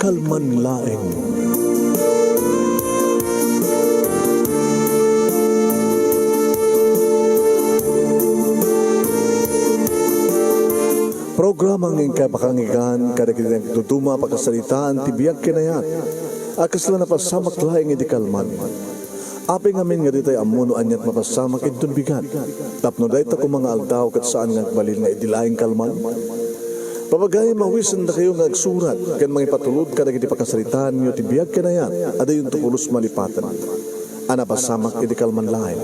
kalman laeng. Programang ingkay pakangigan kada kini tutuma pakasalitaan tibiyag kinayat. Akas lang napasamak laeng iti kalman. Api ngamin nga ditay amuno anyat mapasamak itun bigat. Tapno dayta ko mga aldaw kat saan nga balil nga idilaing kalman. Papagay mawisan na kayo nga agsurat kan mga ipatulod kada kiti pakasalitaan nyo tibiyag kinayat. Ada yung tukulos malipatan. Ana pasamak iti kalman laeng.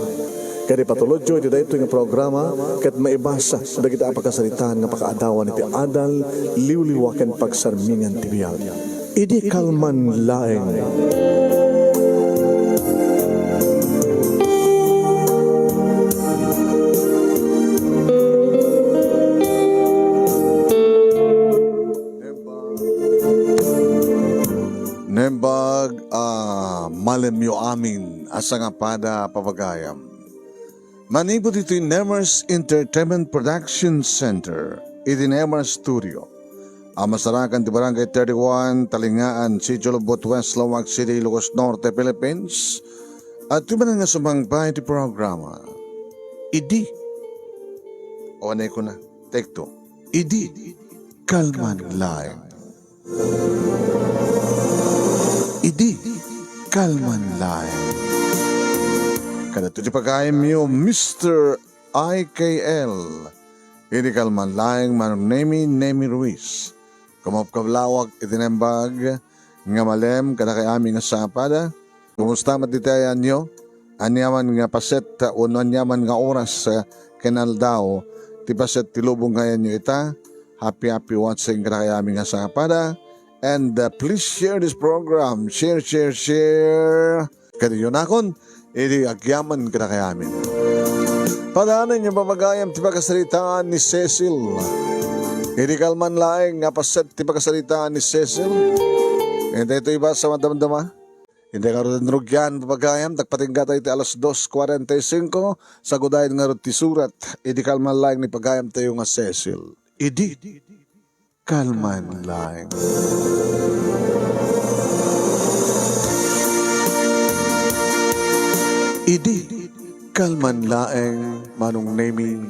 Kaya patulod jo iti dayto nga programa ket maibasa dagiti apakasalitaan nga pakaadawan iti adal liwliwaken pagsarmingan ti biyag. Idi kalman laeng. Nembag malemyo amin asa nga pada papagayam. Manibo dito yung Nemers Entertainment Production Center, iti Nemers Studio. Masarakan di Barangay 31, Talingaan, Sitio Lobot West, Lawag City, Ilocos Norte, Philippines. At yung nga sumangbay di programa, idi, o anay ko na, take two, idi, kalman laeng. Idi, kalman laeng. Kada ito di pagkain mo, Mr. IKL. Hindi kalman laeng manong Nemi Ruiz. Kumapkablawag itinembag nga malem kada kay aming sapada. Kumusta matitayan nyo? Anyaman nga paset uno anyaman nga oras kenal daw. Ti paset tilubong ngayon nyo ita. Happy watching kada kay aming sapada. And please share this program. Share. Kada yun akon. Idi agyaman kada kay amin. Padaanan niyo papagayam ti pagkasalitaan ni Cecil. Idi kalman laeng nga paset ti pagkasalitaan ni Cecil. Hindi ito iba sa madamdama. Hindi ka rin rugyan papagayam. Tagpatingga tayo ti alas 2:45 sa gudayin nga rin ti surat. Idi kalman laeng ni pagayam tayo nga Cecil. Idi kalman laeng. Idi kalman laeng manong Nemi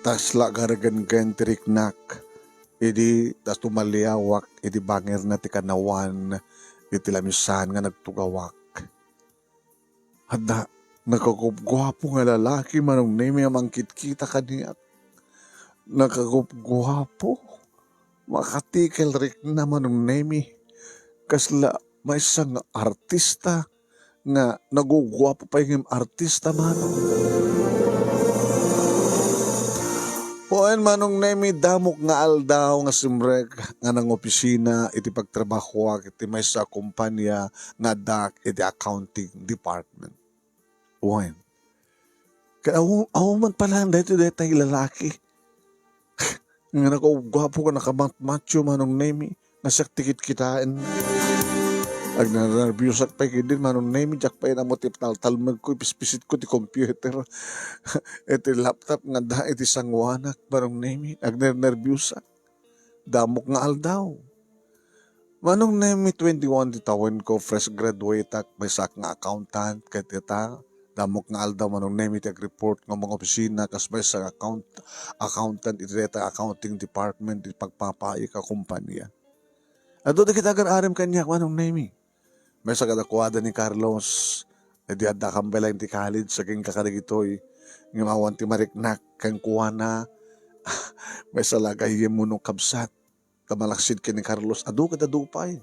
tasla garagan ken tiriknak. Idi tas tumaliyawak idi bangir na ti kanawan iti lamisan nga nagtugawak. Hada nakakupgwapo nga lalaki manong Nemi amangkit kita kaniya. Nakakupgwapo makatikel rik na manong Nemi kasla may isang artista nga nagugwapo pa yung artista manong. Poen manong Nemi damok nga aldaw nga simrek nga ng opisina iti pagtrabaho iti may sa kumpanya nga dak iti accounting department. Poen. Kaya ako man pala dito tayo lalaki. Nga nagugwapo ka nakamatmacho manong Nemi nga saktikit kitain. Ag na-nervyos at pa din manong Nemi jak pa yun ang motif taltalmag ko ipispisit ko ti computer iti laptop nga da iti sangwanak manong Nemi ag na-nervyos damok nga aldaw manong Nemi 21 ti tawen ko fresh graduate ak may sak nga accountant ket ita damok nga aldaw manong Nemi ti report nga mga opisina kas may sa accountant iti accounting department iti pagpapaay ka kumpanya. Ato di kita arim kanya manong Nemi. May sa kadakwada ni Carlos, di adda kambela ti college, saking kakarigitoy, ng mawan ti mariknak, kang kuwana, may sa lagay mo nung kabsat, kamalaksid ka ni Carlos, adu kadadupay.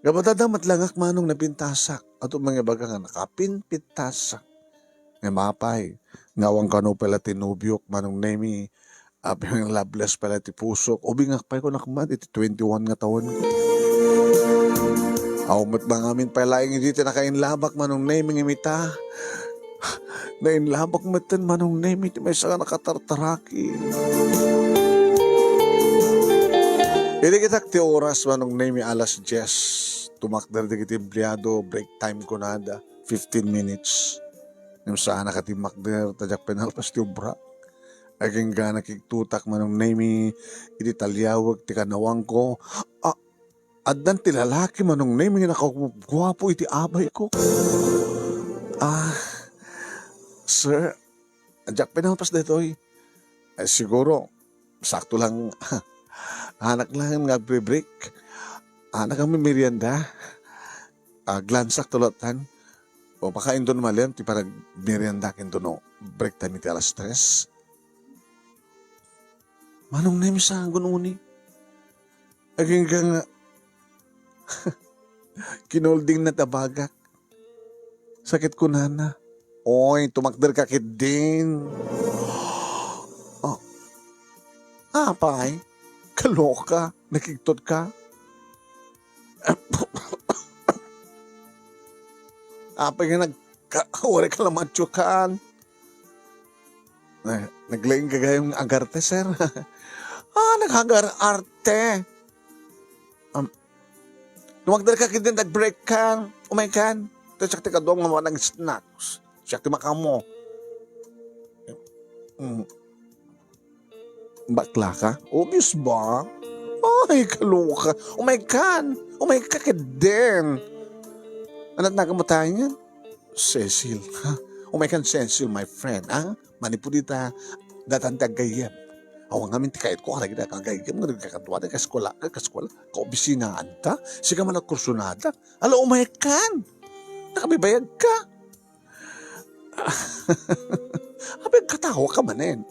Gamatadamat langak manong napintasak, ato mga baga nga nakapinpitasak, nga mapay, ngawang kano pala tinubyok, manong Nemi, yung loveless pala ti pusok, ubi nga pa'y ko nakman, iti 21 nga taon ko. Mat ba ngamin palaing dito nakainlabak manong Nemi ngimita. Nainlabak matan manong Nemi may saka nakatartaraki. Hindi kita ti oras manong Nemi alas 10. Tumakdar di kiti empleyado, break time ko nada, 15 minutes. Yung saan nakatimakder, tajak penalpas ti ubra. Aging ga nakiktutak manong Nemi, iti talyawag ti kanawang ko. Addan ti lalaki manong name nga nakagwapo iti abay ko. Ah, sir, adyak pinampas detoy. Ay siguro, sakto lang, anak lang nga break. Anak kami merienda. Glansak tulotan. O pakain doon malim, ti parang merienda kin doon, no? Break time iti alas 3. Manong name sa gununi. Aging ka nga, kinolding na tabagak. Sakit ko nana. Oy, tumakder ka kit din. Oh. Apay, kaloka, nakiktot ka. Apay nga nagkawari ka lang matsukan. Naglaing ka gayong agarte, sir. Naghagar-arte. Tumakder ka kit din, nag-break ka. Umaykan. Tapos ka doon nga mga nag-snacks. Siya mo. Bakla ka? Obvious ba? Ay, kaloka. Oh my God. Oh my God, ka din. Anong nagamutahin yan? Cecil. Oh my God, Cecil, my friend. Manipulita. Datantag gayem. Awa nga minti kahit ko karagin na kagayem. Nga nagkakatuwa na kaskwala. Kaobisinaan ta. Siga man nagkursunada. Alo, oh my God. Nakabibayag ka. Abig katawa ka manin.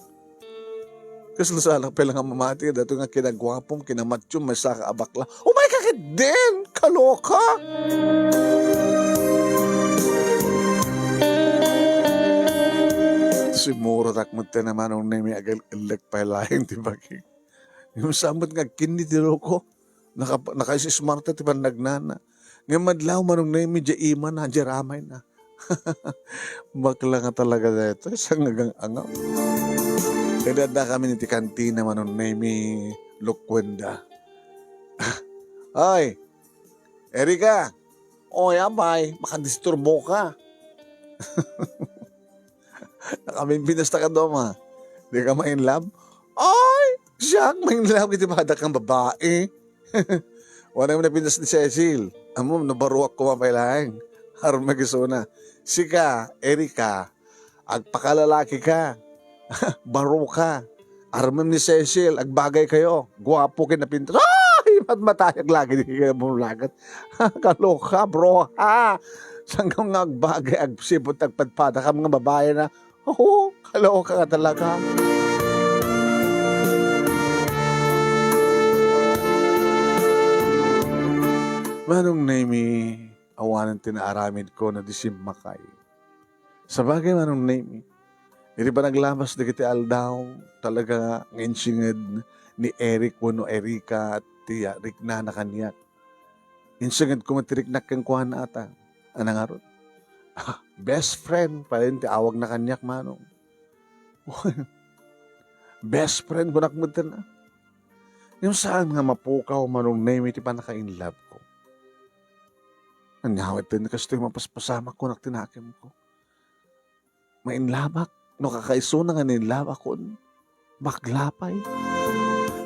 Kasi nasalang pala nga mamati. Dato nga kinagwapong, kinamatyong, may saka abakla. Oh my God, din! Kaloka! Simuro takmut na naman ang nami agal ilag pa laing tibagig. Yung samot nga kinitiro ko. Nakaisismarta ti nagnana. Ngayon madlaw manong nami dya iman na, dya ramay na. Bakla nga talaga na ito. Isang nagang angaw. Kaya da kami niti kantina manong nami lukwenda. Ay, Erika. Oy, abay. Makadisturbo ka. Kami binasta ka doon, ma. Di ka ma-in love? Ay, siya, ma-in love. Iti bada kang babae. Wala mo na pinas ni Cecil. Amo, nabaruak ko mapailaing. Harum magisuna. Sika, Erika, agpakalalaki ka. Baro ka. Aramam ni Cecil, agbagay kayo. Guwapo kinapintas. Ay, matayag lagi. Di ka mo lagat. Kaloka, bro, ha. Sanggang nga agbagay, agsibot, agpadpada ka mga babae na, kaloka ka talaga. Manong name awanan tinaaramid ko na disimmakay. Sa bagay manong name, hindi ba naglamas na kiti aldaw talaga ngayon singed ni Eric wano Erika at tiya Rick na kanyak. Insinged ko matirik na kang kuhan na ata. Anang aron? Best friend pa rin ti awag na kanyak manong. Best friend ko nakmutan na. Yung saan nga mapukaw manong name iti pa naka-in love ko. Anyawit din kasi ito yung mapaspasama ko tinakim ko. Mainlabak. No kakaiso na nga ninlabak ko. Baklapay.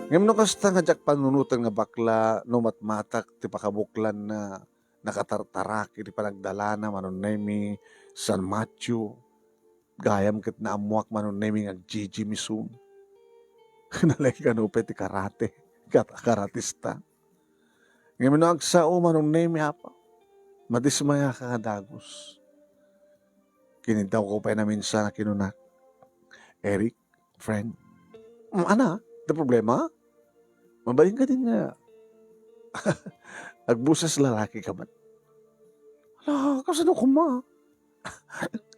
Ngayon no kasi nga jak panunutan nga bakla no matmatak ti pakabuklan na nakatartaraki ti panagdala na manon nemi San Matthew. Gayam kit na amuak manon nemi nga Gigi Misum. Nalay ka no ti karate. Karatista. Ngayon no agsao manon nemi apa. Madismaya ka kadagos. Kinintaw ko pa na minsan na kinunak. Eric, friend. Ana, the problema? Mabaling ka din nga. Agbusas lalaki ka man. Ala, kasano ko ma?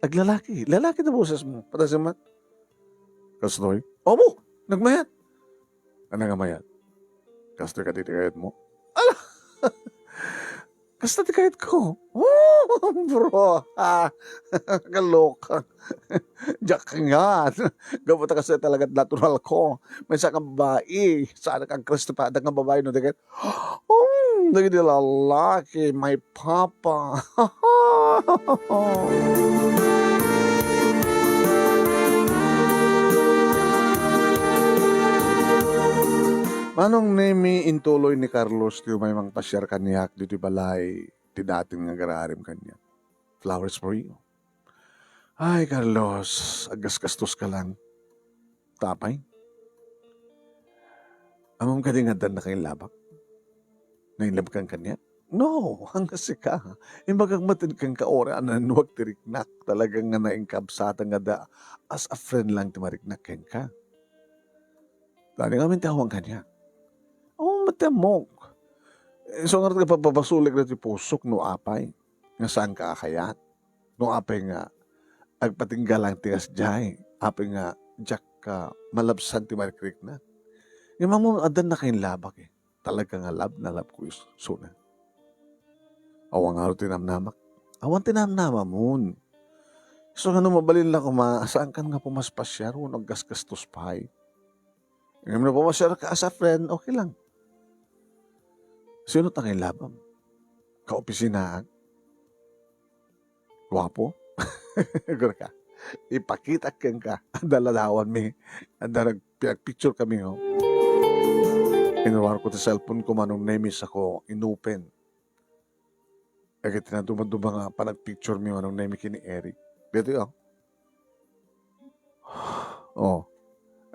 Aglalaki. Lalaki na busas mo. Patasin man. Kastoy? Omo, nagmayat. Ano nga mayat? Kastoy ka titikayat mo? Ala! Kasta tikayat ko. Oh, bro. Kaloka. Diyak nga. Gabot kasi talaga natural ko. May sa kang babae. Saan kang kristipada ng babae no? Tikayat. Oh, naging lalaki. My papa. Manong nemi intuloy ni Carlos ti may mang pasyar kaniyak dito balay ti dating nga gararim kanya. Flowers for you. Ay, Carlos, agas-gastos ka lang. Tapay. Amam ka din nga na kayong labak. Nainlab kang kanya? No, hanggang si ka. Imbagag matin kang kaora na nuwag tiriknak. Talagang nga naingkabsata nga da as a friend lang timariknak kang ka. Tani kami tawang kanya. Oh, matamok. So nga ka papapasulik na ti pusok no apay. Nga saan ka akayat? No apay nga agpatinggalang tigas jay. Apay nga jak ka malabsan ti mariknak. Yung mga adan na kayong labak eh. Talaga nga lab na lab ko is suna. Awang araw tinamnamak. Awan tinamnama mun. So nga mabalin lang saan kan nga pumaspasyar o naggasgastos pay. Ngayon na pumasyar ka as a friend, okay lang. Sino tanging labam? Kaopisinaan? Guwapo? Gura ka. Ipakita kang ka. Daladawan mi. Anda nagpicture kami ho. Inuwar ko sa cellphone ko manong namis ako inopen. Kaya tinadumad-dumang nga pa nagpicture mi manong nami kini Eric. Dito yun. Oh.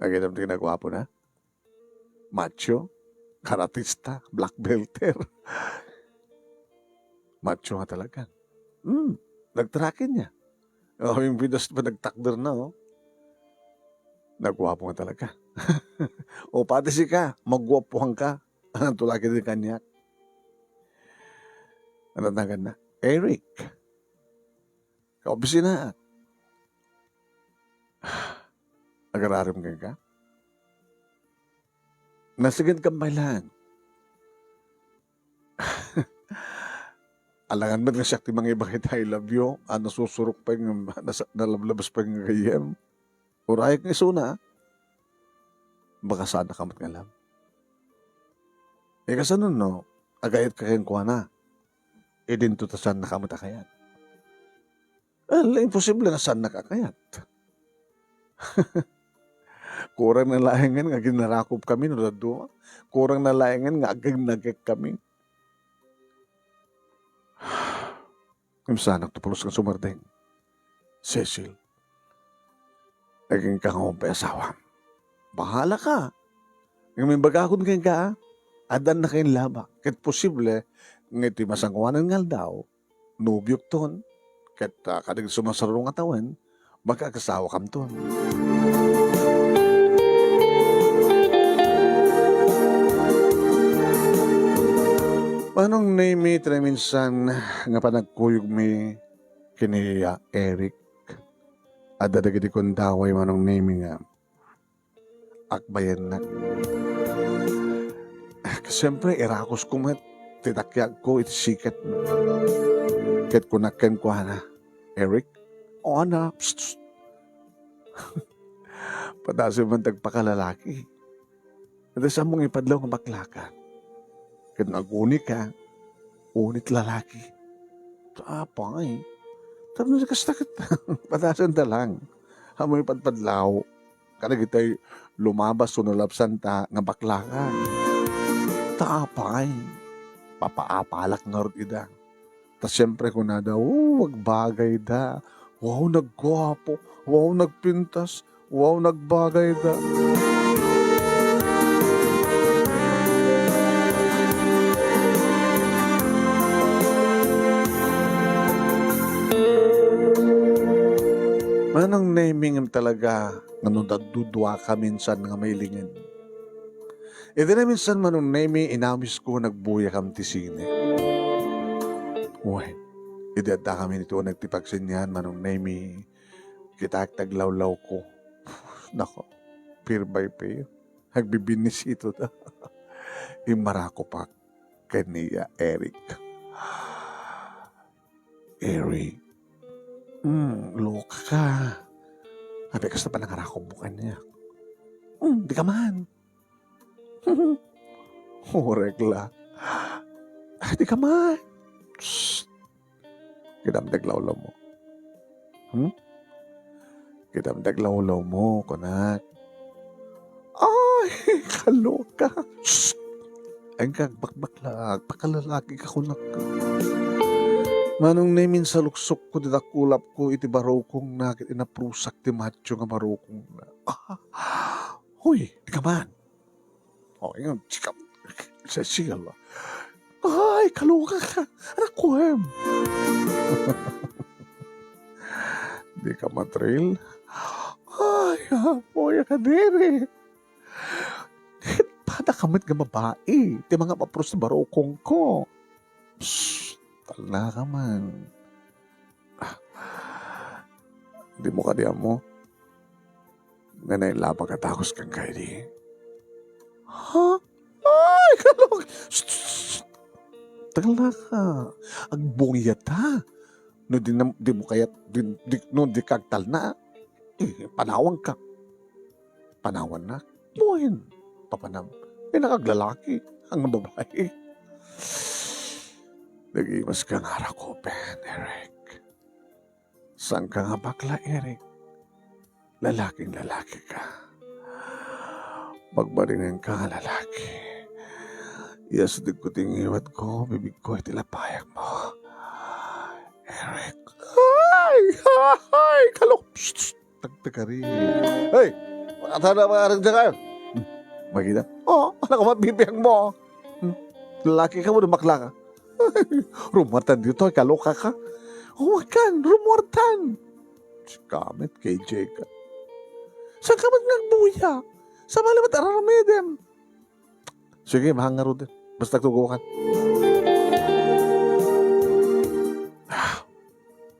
Kaya naman ginagwapo na. Macho. Karatista. Black belter. Macho nga talaga. Nagtrakin niya. Yung videos pa nagtakder na oh. Nagwapo nga talaga. O pati si ka, magwapuhan ka. Anong tulaki din kanya? Ano na? Eric. Kaopisina. Agararim ka? Nasigad kambay lang. Alangan mo nga siya ti mga ibang I love you. Nasusurok pa yung nalablabas pa yung gayem. Urayak nga isuna. Baka sana kamot nga lang. Kasi nun no, agayat ka kayang kuha na. Din to saan nakamot akayat. Imposible nga saan nakakayat. Kurang na layangan nga ginarakop kami no dado. Kurang na layangan nga agag kami. Imsanak to pulos kang sumardeng. Cecil. Naging kangong asawa. Bahala ka. Yung may bagakon kayong ka, adan na kayong laba. Kahit posible, ngiti masangwanan nga daw, nubyok ton, kahit kadig sumasarong atawan, baka kasawa kam ton. Manong name minsan nga panagkuyog mi kini Eric. Ada dagiti kon daway manong name nga akbayan na. Siyempre, irakos ko mat. Titakyag ko, itisikat. Kahit kunakan ko na. Eric? O na. Patasin man tagpakalalaki. At sa mong ipadlaw ng baklakan. Kahit nag-uni ka, unit lalaki. Tapay. Tapos nagkastakit. Patasin ta lang. Hamoy padpadlaw. Kada kita'y lumabas o nalapsan ta nga baklakan. Tapay. Papaapalak nga rin ida. Tapos siyempre ko na daw, wag bagay da. Wow, naggwapo. Wow, nagpintas. Wow, nagbagay da. Manang naming talaga nga nung nagdudwa ka minsan nga may lingin. E na minsan manong nami inamis ko nagbuya kam ti sine. Uy, idada kami nito nagtipagsinyan manong nami kita taglawlaw ko. Nako, peer by peer. Nagbibinis ito ta. Imarako pa kaniya Eric. Eric. Loka ka. Sabi kas na pa nangarakong bukan niya. Di ka man. Regla. Di ka man. Kidamdag lawlaw mo. Kidamdag lawlaw mo, kunak. Ay, kaloka. Shh! Ang kagbakbaklag, pakalalaki ka kunak. Manong namin sa luksok ko, ditakulap ko, iti baro kong nakit inaprusak ti macho nga baro kong na. Huy, di ka man. Yun, chikap. Sa sigal. Ay, kaloka ka. Anak ko, Di ka matrail. Ay, apoy ka din pada kamit nga babae. Ti mga papros na barokong ko. Shhh, tala ka man. Di mo ka diyan mo. Nga nailabag ka takos kang kayo di. Ha? Ay, kalok. Shhh, tala ka. Agbungiyata. No di mo kaya, no di kagtal na. Panawan ka. Panawan na. Buhin. Papanam. Nakaglalaki ang babae. Nag-imas ka nga rakopen, Eric. Saan ka nga bakla, Eric? Lalaking lalaki ka. Pagbaringan ka nga lalaki. Iyasadig ko tingiwat ko, bibig ko ay tilapayag mo. Eric. Ay, kalok. Tagtagari. Hey, makata na mga arang dyan kayo. Makita? Anak ko mabibiyang mo. Lalaki ka mo, bakla ka. Rumortan dito, kaloka ka. Huwag kan, rumortan. Kamit kay Jeka. Saan ka ba't nagbuya? Sa malamat araramedem. Sige, mahangaro din. Basta tugukan.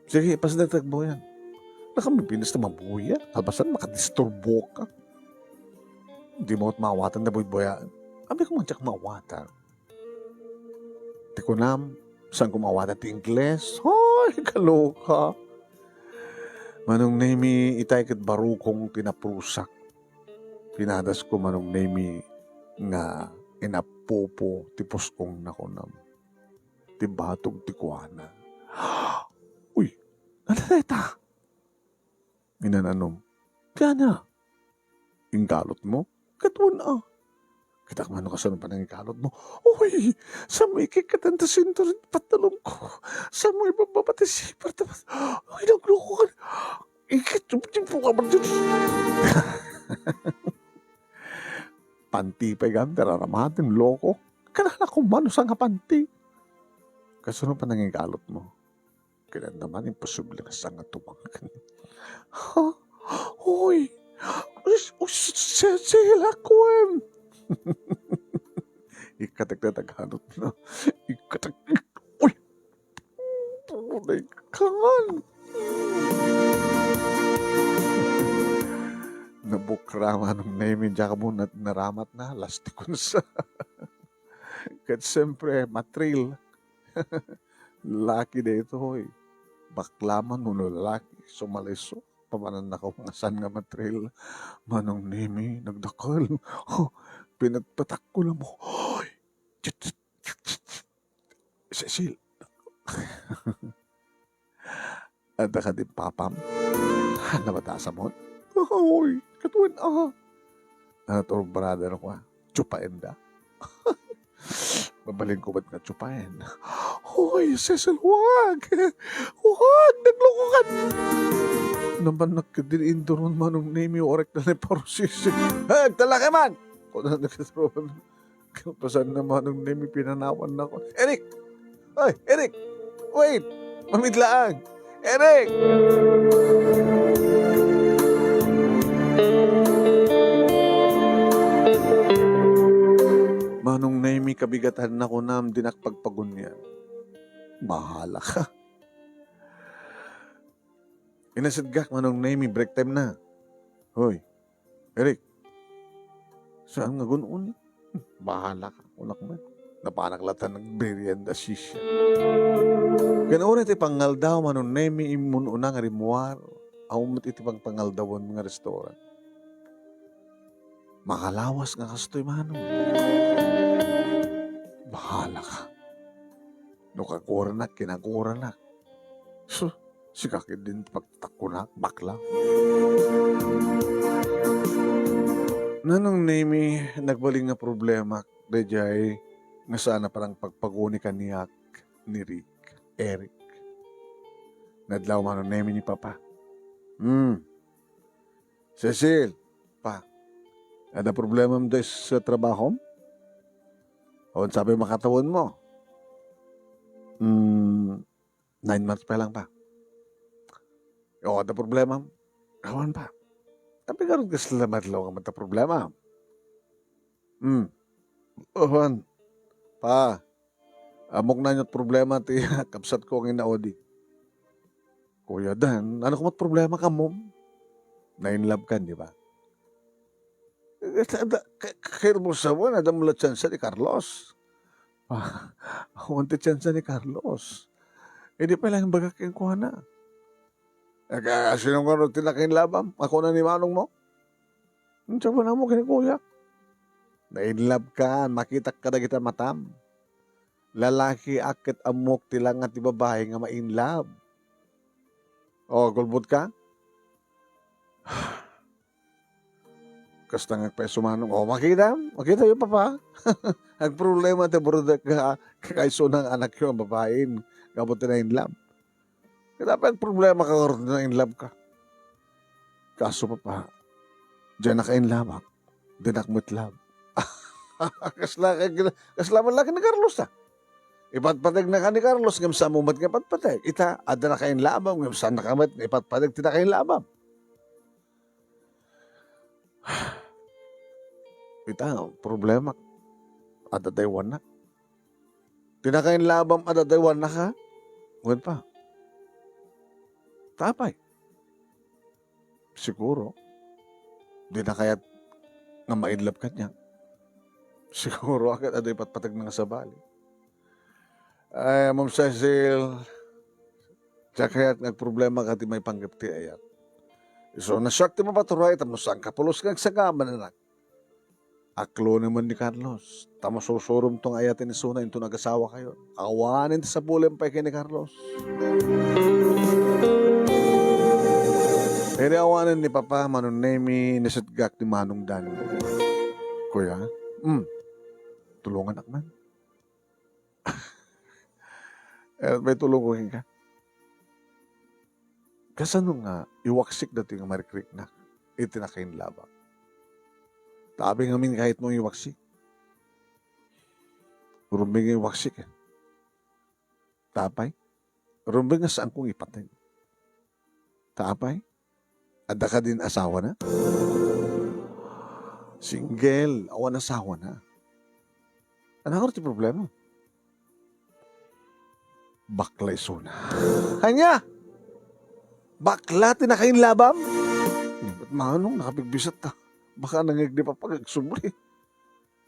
Sige, pas na tagbo yan. Nakamipinis na mabuya. Albasan, makadisturbo ka. Hindi mo mawatan na boy-boyaan. Abi ko man siya mawatan. Di ko nam, saan ko mawatan ti Ingles? Ay, kaloka. Manong nemi itay kat barukong tinaprusak. Pinadas ko manong nemi nga inapopo tipos kong nakunam. Ti batog ti kuana. Uy, nalaleta. Inananom. Kaya inggalot mo? Katun Kita kamano ka sa pa ng ikalot mo. Uy, sa may kikatanda sinto rin patalong ko. Sa may bababati sipar. Uy, nagloko ka. Ikatupin po ka ba dyan? Panti pa yan, tararamatin, loko. Kanala ko mano sa nga panti. Kasunod pa ng ikalot mo. Kailan naman imposible na sa nga tumangkan. Ha? Uy, sila ko Ikatak-tataganot na. Uy! Tunay kan! Nabukrama nung naimin dyan ka mo naramat na. Lastikon sa. Kat siyempre, matril. Laki na ito, hoy. Baklaman mo no lalaki. Sumaliso. Pamanan na ko mga san nga matril. Manong nimi, nagdakal. Pinagpatak ko lang mo. Hoy! Cecil. Anda ka din papam. Nabatasa mo? Hoy! Katuan Turong brother ko Chupain da. Babalin ko ba't nga chupain? Hoy, Cecil, huwag! Huwag! Naglokokan! Naman nagkadiliin doon manong name yung orek na parosisi. Hey, talaki man! Kung na nagkataroon, kapasan naman ng name pinanawan na ko. Eric! Ay, Eric! Wait! Mamidlaang! Eric! Manong naimi kabigatan na ko na dinakpagpagunyan. Bahala ka. Inasadgak manong naimi break time na. Hoy, Eric. Saan nga gunon? Bahala ka. Unak man. Napanaklatan ng merienda sisya. Ganoon iti pangal daw manong naimi imun unang rimuar. Awmat iti pang pangal dawon mga restaurant. Makalawas nga kastoy manong. Bahala ka. No kaguranak, kinaguranak. So, si kakit din pagtakunak, bakla. Nanong nimi nagbaling nga problema dayjay nga sana parang pagpaguni kaniyak ni Eric. Nadlaw man nemi ni Papa. Cecil, pa, ada problema mo dahil sa trabaho? O sabi makatawon mo? 9 months pa lang pa. O ada problema? Kawan pa. Tapi karon ka sila madlaw nga mata problema. Ohan, pa, amok na niyo't problema ti kapsat ko ang inaodi. Kuya Dan, ano ko mat problema ka mo? Na-inlove ka, di ba? Kaya mo sa mo, nada mula tsansa ni Carlos. Ako ang tsansa ni Carlos. Hindi pa lang baga kayong kuha na. Sinong ka tinakin labam? Ako na ni Manong mo? Ang sabi na mo kinikuya. Na-inlove ka, makita ka na kita matam. Lalaki akit amok tilang at babae nga ma-inlove. O, gulbot ka? Kasta nga peso manong. O, makita yung papa. Ang problema te broda ka kakaiso ng anak yung babaeng gabot na inlove. Kaya dapat problema ka karoon na inlove ka. Kaso papa, dyan na ka-inlove. Dinak mo't love. Kasla man laki ni Carlos ta. Ipatpatag na ka ni Carlos ngam sa mumat nga patpatag. Ita, ada na kain labam ngam sa nakamat ipatpatag tina kain labam. Ita, problema. Ada daywan na. Tina kain labam ada daywan na ka. Ngun pa. Tapay. Siguro. Di na kaya nga ma-inlove ka niya. Siguro agad ada ipatpatag na nga sa bali. Ay, Ma'am Cecil, siya kaya't nagproblema ka ti may panggap ti ayat. So, nasyak ti mapaturay, tamos ang kapulos kang sagaman anak. Aklo naman ni Carlos. Tamo susurum tong ayatin ni Suna, into nag-asawa kayo. Awanin ti sa bulim pa ni Carlos. Pero awanin ni Papa, Manong Nemi, nisitgak ni Manong Dan. Kuya, tulungan akman. May tulunguhin ka. Kasano nga, iwaksik dati nga marikrik na, itinakain labang. Tabi ngamin kahit mong iwaksik. Rumbing nga iwaksik eh. Tapay. Rumbing nga saan kong ipatay. Tapay. Ada ka din asawa na. Single. Awan asawa na. Ano ka rin problema? Bakla isuna. Kanya! Bakla, tinakain labam? Ba't manong nakapigbisat ta? Baka nangigdi pa pag-agsumri.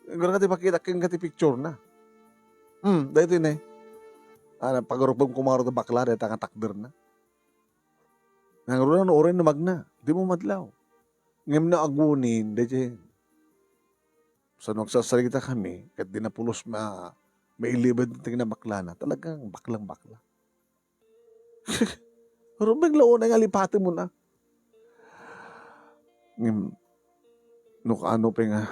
Gano'n ka makita kang kati picture na. Dahil ito na eh. Pag-arupang kumaro na bakla, dahil nga takder na. Nangaroon na orin na magna. Di mo madlaw. Ngayon na agunin, dahil sa nagsasalita kami, kahit di na pulos mailibad ng tingin na bakla na, talagang baklang-bakla. Pero bigla na nga lipati mo na. Ano pa nga,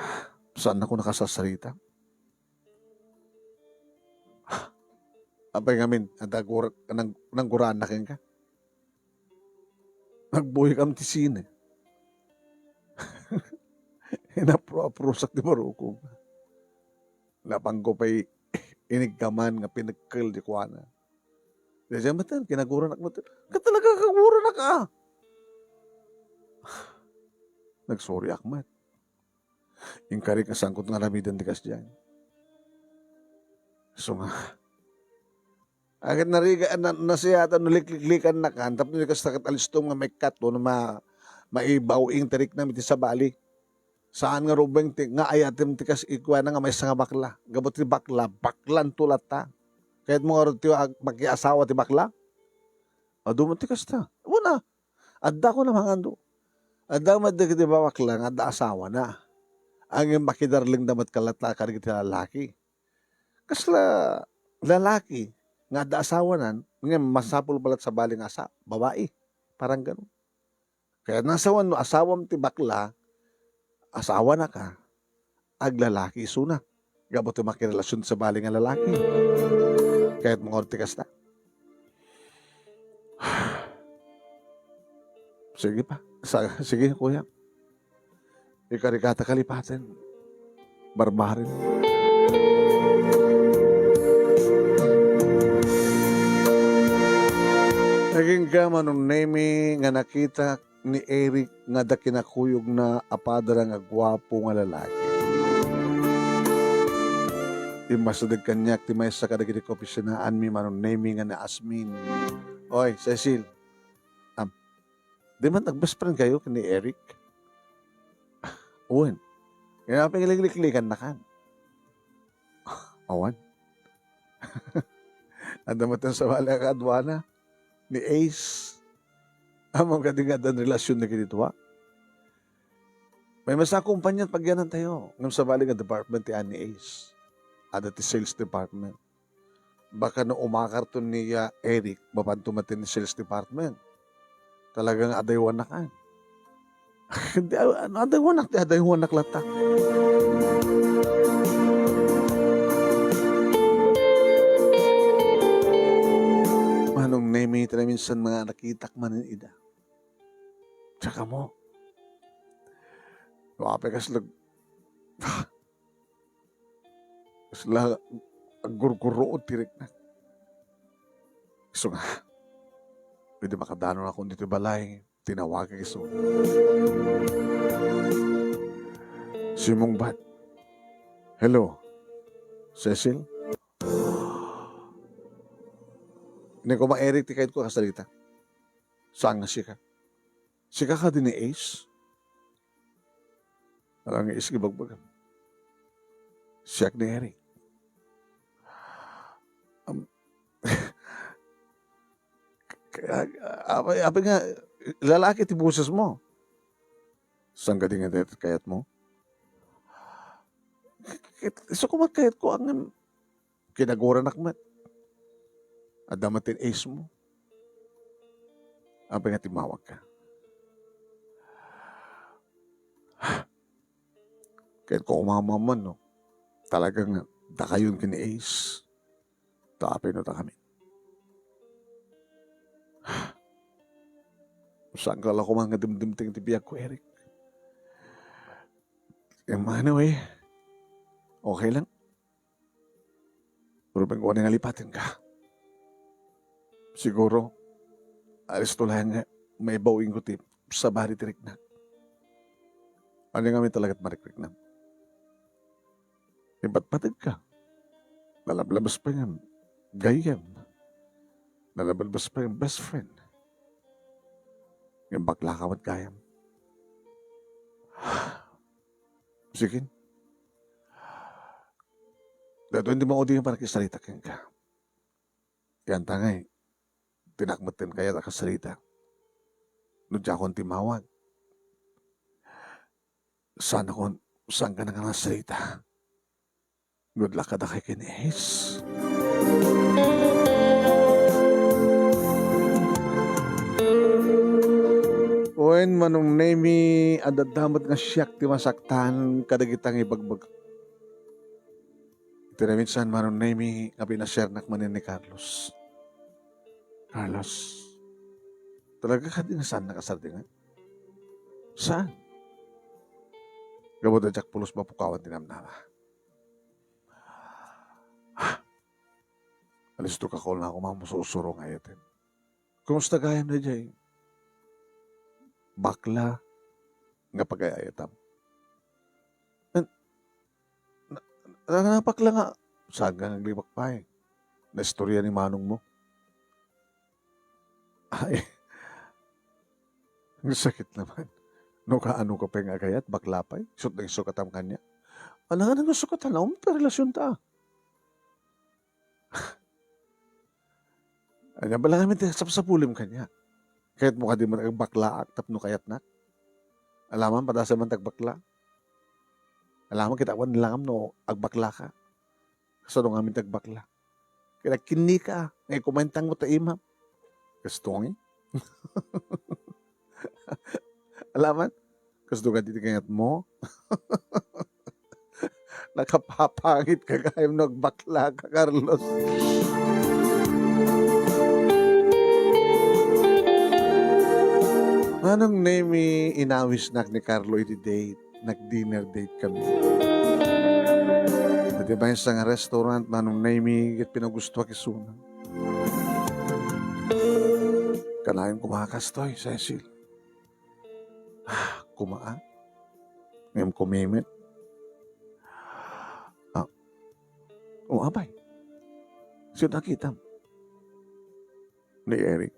saan ako nakasasalita? Apay ngamin, nang guraan na ka. Nagbuhay kami ti sine. Inapro-aprosak di marukong. Napangko pa'y inigkaman nga pinagkil di kuwana. Diyan matan, kinaguran ako matan. Talaga kaguran na ka. Nagsorry akmat. Yung karik na sangkot nga lamidan di kas dyan. So nga, agad nariga, nasiyata, nuliklikan na ka, tapos nilikas takat alistong nga may kato na maibawing tarik na miti sa bali. Saan nga rubeng nga ayatim tikas ikwa na nga may nga bakla. Gabot ti bakla, baklan tulat ta. Kahit mo nga ti magkiasawa ti bakla. Dumon tikas ta. Una, adda ko na mga ando. Adda madag ti bakla nga adda asawa na. Ang yung makidarling damat kalatla ka rin ti lalaki. Kasla lalaki nga adda asawa nan, nga masapul balat sa baling babae. Parang ganun. Kaya nasawan no, asawam ti bakla, asawa na ka, ag lalaki isuna. Gabot yung makirelasyon sa bali nga lalaki. Kahit mga ortikas na. Sige pa. Sige, kuya. Ikarikata kalipatin. Barbarin. Naging ka manong nemi nga nakita ni Eric nga da kinakuyog na apadara nga gwapo nga lalaki. Imasadag kanyak ti may sa kadagiti ko pisinaan mi manong nemi nga na Asmin. Oy, Cecil. Di man nag-best friend kayo ni Eric? Uwan. Kaya pingilig-liklikan na kan. Awan. Andamatan sa wala ka adwana ni Ace. Amang kadingadan relasyon na kinituwa. May masa kumpanyan pagyanan tayo. Ngam sa bali nga department ti ni Ace. Ada ti sales department. Baka no umakarton ni Eric, mapantumatin ni sales department. Talagang adaywan na kan. Hindi, adaywan na lata. Manong nemi, tala minsan mga nakitak manin ida. Tsaka mo. Wape kaslag. Kasla, agurgurood tirik na. So nga, pwede makadano na akong dito balay. Tinawagan iso. Simong bat. Hello, Cecil? Hindi ko ma-Eric ti kahit ko kasalita. Saan nga siya ka? Siya ka din ni Ace? Parang Ace gibagbagan. Siya ni Eric. Abi nga, lalaki ti buses mo. Saan ka din nga kayat mo? So kumakayat ko ang kinaguran akmat. Adamatin Ace mo. Abi nga timawag ka. Kahit ko umamaman, no? Talagang dakayon kini Ace. Taapin na ta kami. Saan ka lang ko mga dimdim-ting tibiyag ko, Eric? Yung anyway, okay lang. Pero bang ko nga lipatin ka. Siguro, alis to lang nga, may bawing ko tip sa bari tirik na. Ano nga may talaga't marikrik na. Iba't-patid ka. Nalablabas pa nga, gayam. Nalablabas pa yung best friend. Yung bakla ka at gayam. Sige. Dato hindi mo udi yung parang kisalita kang ka. Yan tangay. Tinakmatin kaya nakasalita. Nudya akong timawag. Saan ka na nga nasalita? Good luck ka na kay Kinis. Oen manong nemi adadamat nga siyak ti masaktan kadagitang ibagbag. Ito na minsan manong nemi nga pinashare nakmanin ni Carlos. Carlos, talaga ka din saan nakasardingan? Saan? Gabot na Jack Pulos mapukawan tinamnama. Alis to kakol na ako mamususuro ngayon. Kumusta gayam na dyan? Bakla nga pag-ayayatam. Nanapakla nga. Saan ka naglibak pa eh? Na istorya ni manong mo. Ay, ang sakit naman. No kaano ka pa yung agayat, bakla pa eh. Sut na isukatam kanya. Ano nga nang sukatan na pa relasyon ta. Ano ba lang namin sa pulim kanya. Kahit mo ka di mo nagbakla at tapno kayat na. Alaman, padasa man tagbakla. Alaman, kitawan nilang no, agbakla ka. Kaso nung amin tagbakla. Kaya kini ka, ngay kumentang mo ta imam. Kastongi. Alaman, Gusto ka titingayat mo? Nakapapangit ka kayong nagbakla ka, Carlos. Anong name inawis nak ni Carlo iti date? Nag-dinner date kami. Pwede ba sa nga restaurant, manong name it pinagusto kisuna. Kanayon kumakastoy, Cecil. Kumaan. Ngayon kumimit. Abay. Sino nakita mo? Ni Eric.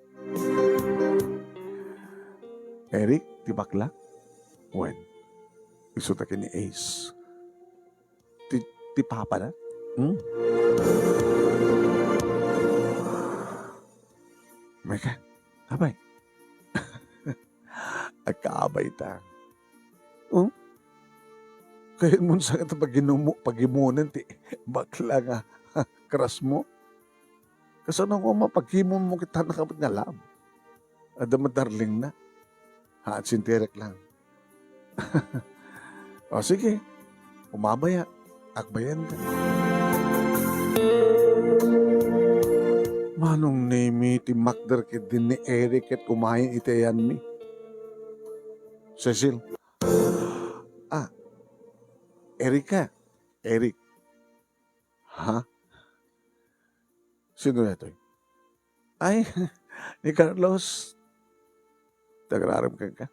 Eric, di bakla? When? Gusto takin ni Ace. Ti Papa na? Meka, abay. Agkaabay ta. Kaya mo sa ito pagimunan ti bakla nga kras mo. Kasano ko mapagimon mo kita nakapag nga lab. Adama darling na. At sintirek lang. O sige, umabaya. Akbayan ka. Manong name ti Makder kit din ni Eric at kumain itayan mi. Cecil. Erika. Eric. Ha? Sino ito? Ay, ni Carlos. Tagraram ka.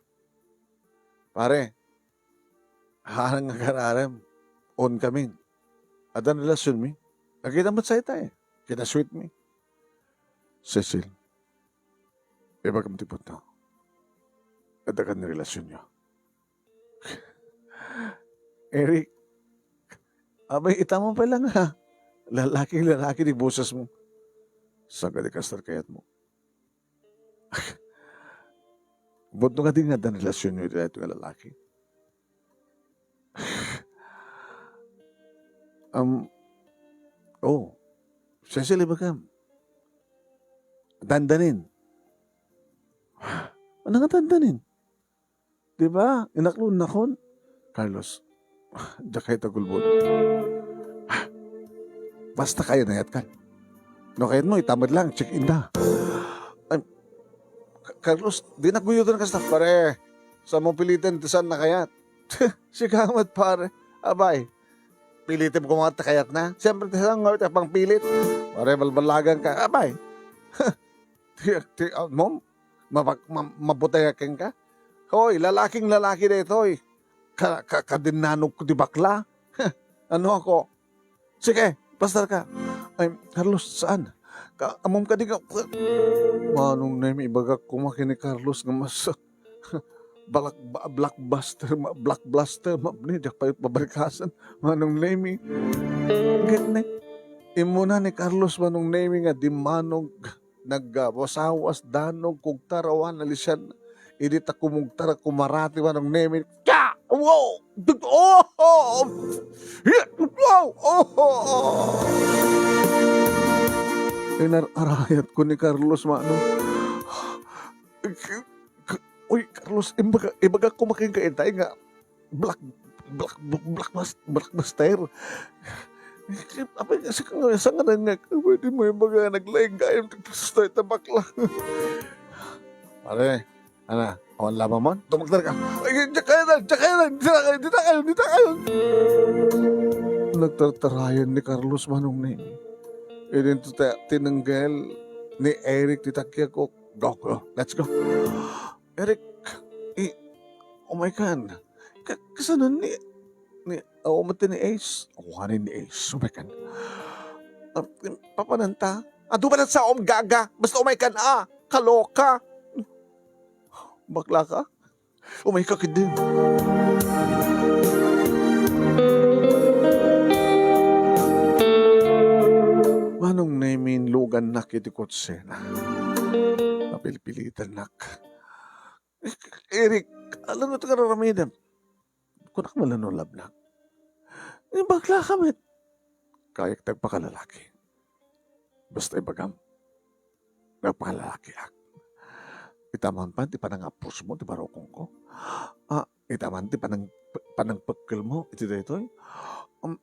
Pare, harang nga kararam. On kami. At ang relasyon mi. Nakita mo't sa ita eh. Kita sweet mi. Cecil. Iba kami tipot na. At ang relasyon niya. Eric, abay, itama pa lang ha. Lalaki di busas mo. Saan ka di kastar kayat mo? Buto nga din nga dan relasyon nyo ito nga lalaki. Cecily ba dandanin. Ano nga dandanin? Diba? Inaklon na kon. Carlos, Jakay tagulbod. Basta kayo na yat kan. No kayat mo, itamad lang, check-in na. Carlos, di naguyod na ka pare. Sa mong pilitin, saan na kayat? Sigamat pare. Abay, pilitin ko mga takayat na. Siyempre, tisang nga pang pilit. Pare, balbalagan ka. Abay. Mom, mabutayakin ka. Hoy, lalaking lalaki na ito eh. Kadinanog ko di bakla. Ano ako? Sige, pastor ka. Ay, Carlos, saan? Amom ka di ka. Manong na yung ibagak kumaki ni Carlos nga mas blockbuster, mabnidak pa yung pabarikasan. Manong name ganyan. Imuna ni Carlos manong name nga di manog nagwasawas danog kung tarawan nalisyan. Idita kumugtara kumarati manong name. Wow! Oh! Wow! Oh! Inararayat ko ni Carlos mano. Uy, Carlos, ibaga ko makikaintay nga blockbuster. Apa nga si kang sa nga nga pwede mo yung mga naglaing gayam sa tabakla. Pare, ana, awan lama mo? Tumagdar ka. Ay, dita kayo. Nagtartarayan ni Carlos manong na yun. Idin to tinanggal ni Eric titakya ko. Go. Let's go. Eric, oh my God. Kasanan ni umati ni Ace. Kanin ni Ace. Oh my God. Papananta. Dumanan sa gaga. Basta oh my God, kaloka. Bakla ka? Oh my God, din. Manong naimin lugan na kiti kotsena. Napilipilitan nak. Eric, alam mo ito kararamidan. Kung ako malanolab na. Bakla ka, met. Kayak tagpakalalaki. Basta ibagam. Nagpakalalaki ak. Itaman pa, di pa nang apos mo, di ba rokong ko? itaman ti panang pagkel mo, iti daytoy. Um,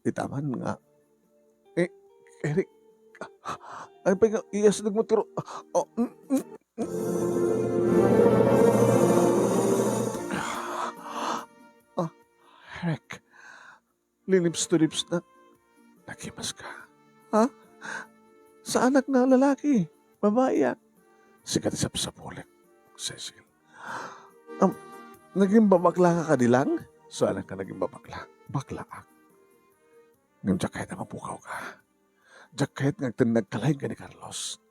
itaman nga, eh, Eric, ay pa nga, iyas mo tiro. Oh, ah, Eric, lilips to lips na, nakimas ka. Ha? Sa anak na lalaki, babae yan. Sikat sa pulik, Cecil. Um, naging babakla ka kadilang? So, anak ka naging babakla. Bakla ka. Ngayon, diyak kahit na mapukaw ka. Diyak kahit nga nagkalahin ka ni Carlos.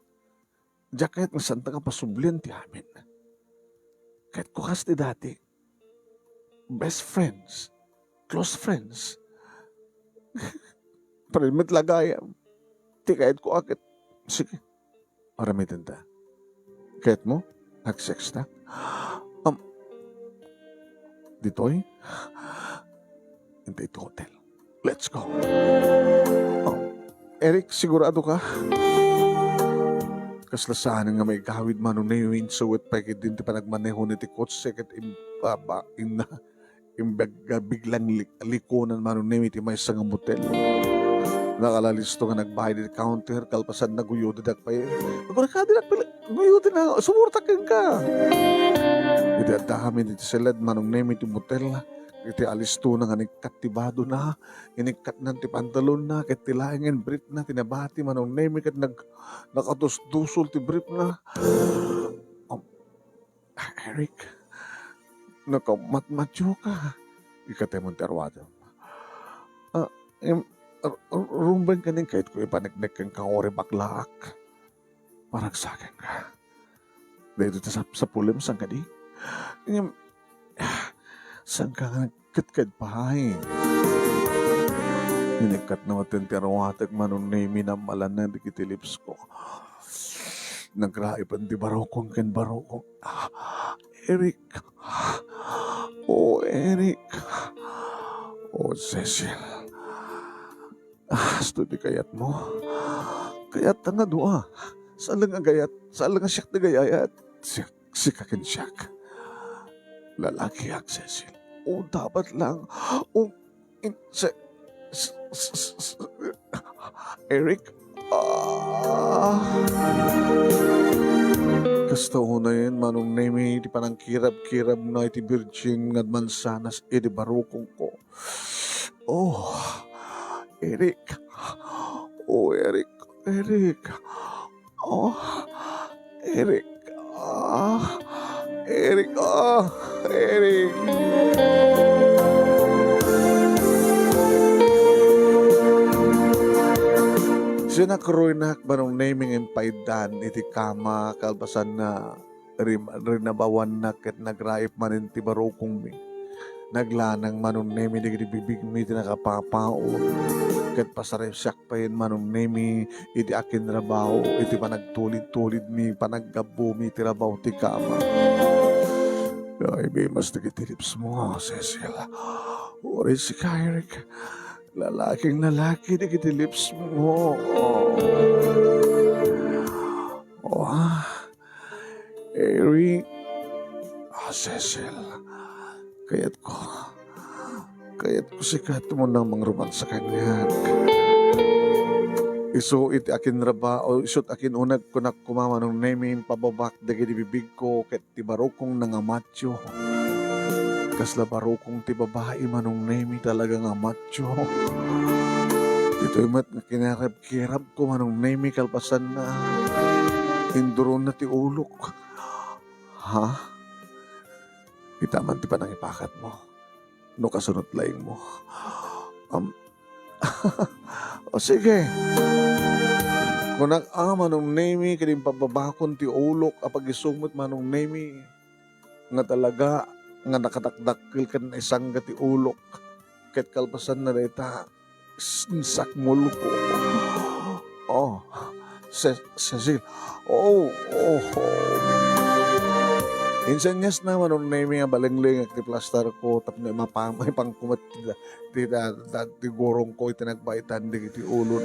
Diyak kahit nga santa ka pasublian ti amin. Kahit kukas ti dati. Best friends. Close friends. Parimit lagayam. Ti kahit ko akit. Sige. Oramitin ta. Kahit mo, nag-sex na. Ditoy, hindi ito hotel. Let's go. Oh, Eric, sigurado ka? Kaslasahan nga may gawid man na yung insuwit pa din ti panagmaneho ni ti coach second biglang likunan man na iti may isang motel. Nakalalisto nga nagbayad di counter, kalpasan na guyod dak pa yun. Nagbarakadi na pala, guyod na, sumurtakin ka. Iti adami iti silad manong name iti motel. Iti alisto na nga nagkatibado na, inikat na ti pantalon na, kat tilaingin brief na, tinabati manong name kat nakatusdusol ti brief na. Eric, nakamatmatyo ka. Ikatay mong terwado. Rumban ka nin kahit ko ipanagnek kang kaori baklaak. Parang sakin ka. Dito sa pulim, saan ka di? Saan ka nga nagkatkad pahay? Hinikat na matintirawatag manong name na malanan di kitilips ko. Nagraipan di barokong ken barokong. Eric. Oh, Eric. Oh, Cecil. Studi kayat mo. Kayat nga doa. Saan lang ang gayat? Saan lang ang siyak na gayayat? Sikakin siyak. Lalaki ang Cecil. O dapat lang. O Eric. Kasta una yun, manong name iti panang kirab-kirab na iti virgin nga mansanas iti barukong ko. Oh, Eric. Oh, Eric. Eric. Oh, Eric. Eric. Eric. Sinakruinak manong naming impaidan iti kama kalbasan na rinabawan na ket nagraip manin ti barukong mi. Naglanang manong nemi di bibig mi ti nakapapao. Ket pasarip siyak pa yun manong nemi iti akin rabaw iti panagtulid-tulid mi panaggabu mi ti rabaw ti kama. Ay, bimas na kitilips mo, Cecil. Uri si Eric. Lalaking lalaki na kitilips mo. Eric. Cecil. Kaya't ko sikat mo nang mangruman sa kanya. Iso iti akin raba o isot akin unag kunak kumama nung naming pababak dagi di bibig ko ket ti barokong nangamatyo. Kasla barokong ti babae manong name talaga nga matyo. Dito'y mat nga kinarab-kirab ko manong name kalpasan na induron na ti ulok. Ha? Itaman ti panang ipakat mo. No kasunod laing mo. O sige. Kung manong name kining pababakon ti ulok apag isumot manong name nga talaga nga nakatakdakil ka na isang gati ulok ket kalpasan na deta sakmul ko. Oh, Cecil. Oh. Insan nyas na manong name nga balengling at plaster ko tapno may pangkumat ti gorong ko itinagbaitan di iti ulon.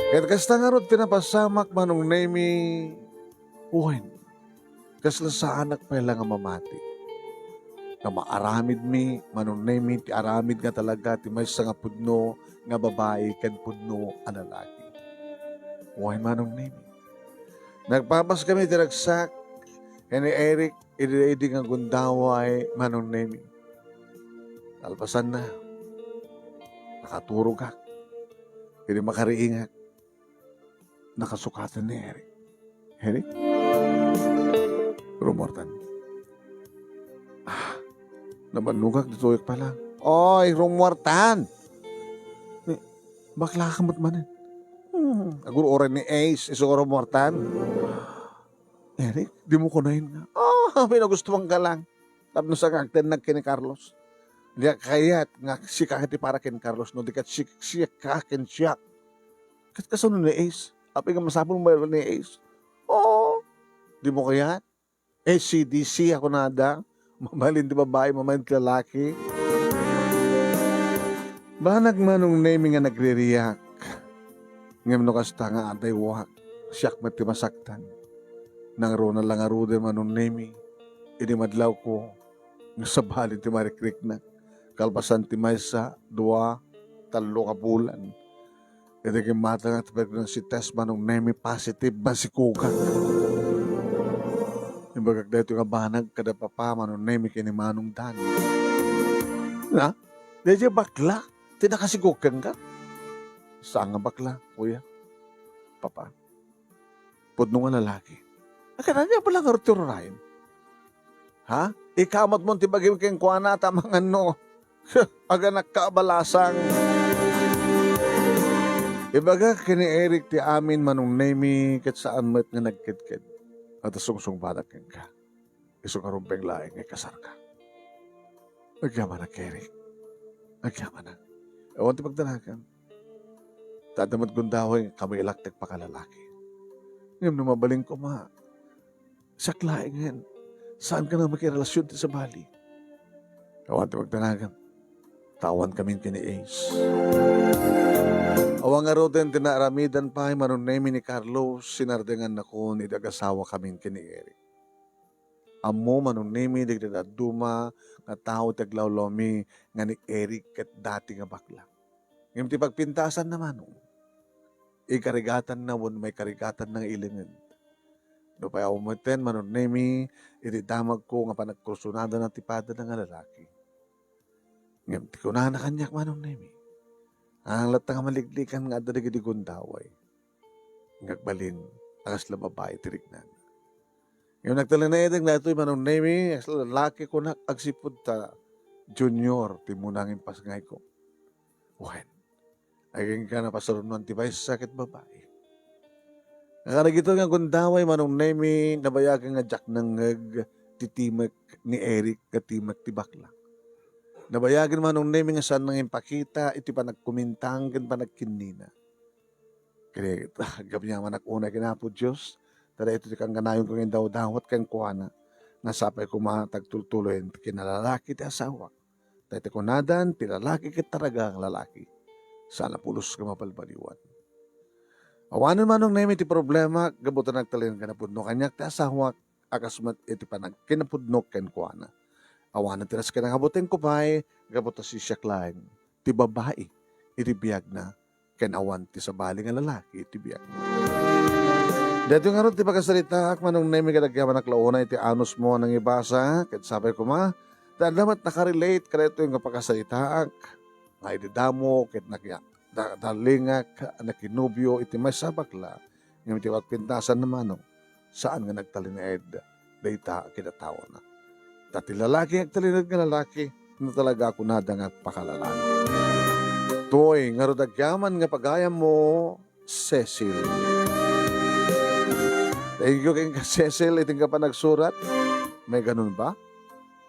Ket kasta nga rod tinapasamak manong name uwen. Kasla sa anak pa lang nga mamati. nga maaramid mi, manunay ti aramid nga talaga, ti maysa nga pudno, nga babae, ken pudno, ang lalaki. Uway manunay mi. Nagpapas kami diragsak, kaya ni Eric, idi nga gundaway, manunay mi. Alpasan na, nakaturog hak, hindi makariingak, nakasukatan ni Eric. Eric? Rumortan. Nabanugak dito pa lang. Oy, rumortan! Bakla ka matmanin. Aguro oran ni Ace, iso rumortan. Eric, di mo kunahin nga. Pinagustuhan ka lang. Tapos sa kakten kini Carlos. Di kayat nga si kakati para kin Carlos, no? Di kat siya kakin siya. Kat kasunod ni Ace. Api nga masapon mo ni Ace. Di mo kayat? ACDC ako nada. Mamalin di babae, mamalin di lalaki. Banag manong naming nga nagre-react. Ngayon no kasta nga atay wak. Siyak mati masaktan. Nang ro na lang aro din manong naming. Inimadlaw ko. Sa balin ti marikrik na. Kalpasan ti maysa, 2, 3 ka bulan. Ito kay mata nga tapos ng si test manong naming positive ba si Kuka. Yung bagag dito nga banag kada papa manong naming kinimanong dan. Na? Dito bakla? Tinakasigukan ka? Saan nga bakla, kuya? Papa? Pudno nga lalaki. Akala niya pala nga ruturahin. Ha? Ikamot mo tibagim keng kuana tamang ano. Aga nagkaabalasang. Ibaga kini Eric ti amin manong nemi kat saan mo't nga nagkidkid. At asungsong badak ka. Iso ka rumpeng laing nga kasar ka. Nagyaman na Eric. Nagyaman na. Ewan ti pagdalagan. Tadamad gundaway kami ilaktek pa kalalaki. Ngayon numabaling ko saklaing nga. Saan ka na makirelasyon ti sa bali? Ewan ti pagdalagan. Tawan kami kini Ace. Awang aroten tinaramidan pa manon nemi ni Carlos sinardengan ako ni dagasawa kami kini Eric. Amo manon nemi digdaduma nga tao taglawlomi nga ni Eric ket dati nga bakla. Ngem ti pagpintasan naman ikarigatan na won may karigatan ng ilingan. No pa umeten manon nemi iti damag ko nga panagkursunada na tipada ng lalaki. Ngem ti kunahan na kanyak manon nemi. Ang latang maliglikan nga dadig di gundaway. Ngagbalin akas la babae tirignan. Yung nagtala na edeng na ito'y manon nemi, lalaki ko na agsipod ta junior, timunangin pasngay ko. Wen, aging ka na pasarunan tibay sa sakit babae. Nakaragito nga gundaway manong nemi, nabayagan nga jak ng titimek ni Eric katimek ti bakla. Nabayagan manong nemi nga saan nang impakita, iti pa nagkumintang, kan pa nagkinina. Kaya gabi niya manakuna kinapo Diyos, tada ito kang ganayon ko ngayon daw-dawat kang kuwana, nasapay ko matagtultuloy kinalalaki ti asawa. Dahil ko nadan, tilalaki kit taraga ang lalaki. Sana pulos ka mapalbaliwan. Awanan manong nemi ti problema, gabutan nagtalin ka na pudno kanyak ti asawa, akasmat iti pa nagkinapudno ken kuwana. Awanan tiras ka nakabutin ko pa'y gabutan si Siaklain, ti babae, iti biyag na, ken awan ti sabali nga lalaki, iti biyag na. Dito nga ron, ti pagkasalita, manong nemi kadagyaman naklauna, iti anus mo nang ibasa, ket sabay ko damat nakarelate ka ito yung pagkasalita, nga ididamo, ket dalingak, nakinubyo, iti may sabakla, ngayon iti pagpintasan naman, saan nga nagtalinaed, dayta kinatawa na. Dati lalaki, agtalinad nga lalaki, na talaga ako nada nga pakalalaki. Toy, nga rodagyaman nga pagayam mo, Cecil. Thank you kay Cecil, iting ka pa nagsurat. May ganun ba?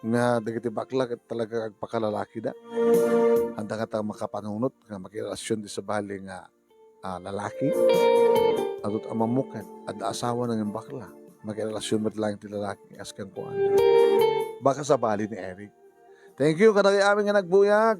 Nga dagiti bakla talaga agpakalalaki da. Handa ka makapanunot nga makirelasyon di sa bali nga lalaki. Adot amamukan at asawa ng bakla. Makirelasyon mo lang ti lalaki askan ko. Baka sa bali ni Eric. Thank you, kadagi amin nga nagbuya.